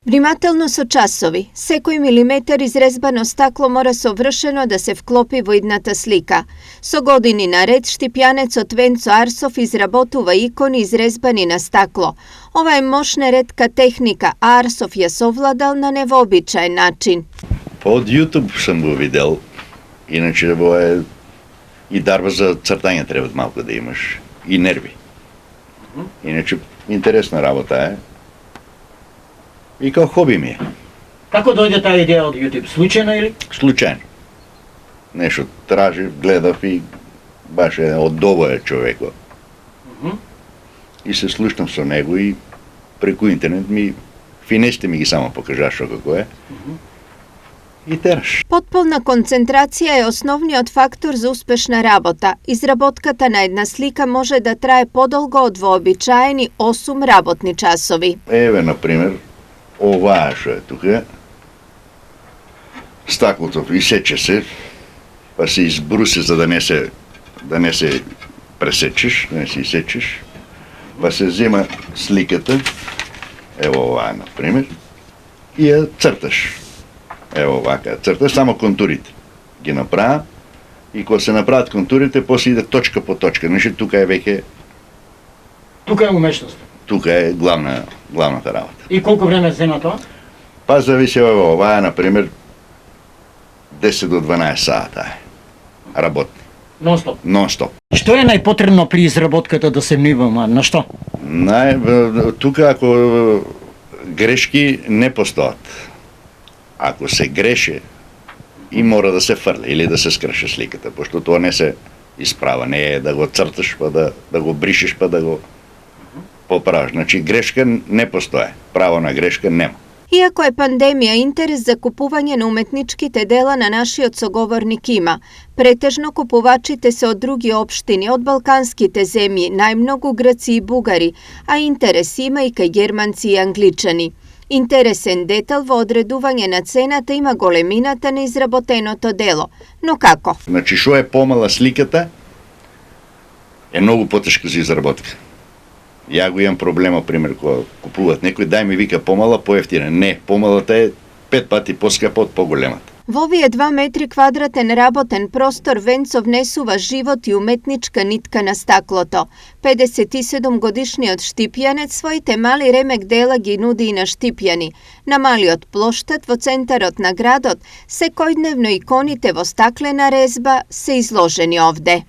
Vнимателно со часови. Секој милиметар изрезбано стакло мора совршено да се вклопи во идната слика. Со години наред штипјанецот Венцо Арсов изработува икони изрезбани на стакло. Ова е мощна ретка техника, а Арсов ја совладал на невообичаен начин. Од YouTube сам го видел. Иначе ова е и дарба за цртање треба малку да имаш. И нерви. Иначе интересна работа е. И као хоби ми е. Како дојде таа идеја од YouTube? Случајно или? Случајно. Нешто тражив, гледав и баш е од довој човеко. И се слушнав со него и преку интернет финесите ми ги само покажа што како е. И тераш. Потполна концентрација е основниот фактор за успешна работа. Изработката на една слика може да трае подолго од вообичаени 8 работни часови. Еве, например, оваа што е тука, стаклото исече се, па се избруси за да не се пресечеш, да не се исечеш, па се зема сликата, ево оваа, например, и ја црташ. Ево овака, црташ само контурите. Ги направа и кога се направат контурите, после иде точка по точка. Значи тука е веќе... Тука е умешност. Тука е главната работа. И колку време зема тоа? Па зависи оваа, например, 10 до 12 сата е. Работни. Нон-стоп. Нон-стоп. Што е најпотребно при изработката да се внимава? На што? Тука ако грешки не постојат. Ако се греше, и мора да се фрли или да се скрше сликата, пошто тоа не се исправа, не е да го црташ, па да го бришеш, па да го поправиш. Значи грешка не постои, право на грешка нема. Иако е пандемија, интерес за купување на уметничките дела на нашиот соговорник има. Претежно купувачите се од други општини, од балканските земји, најмногу грци и бугари, а интерес има и кај германци и англичани. Интересен детал во одредување на цената има големината на изработеното дело. Но како? Значи, што е помала сликата, е многу потешко за изработка. Ја го имам проблема, пример, кога купуваат некој, дај ми вика помала, поевтина. Не, помалата е 5 пати поскапа од поголемата. Во овие 2 метри квадратен работен простор Венцо внесува живот и уметничка нитка на стаклото. 57 годишниот штипјанец своите мали ремек дела ги нуди и на Штипјани. На малиот плоштад во центарот на градот, секојдневно иконите во стаклена резба се изложени овде.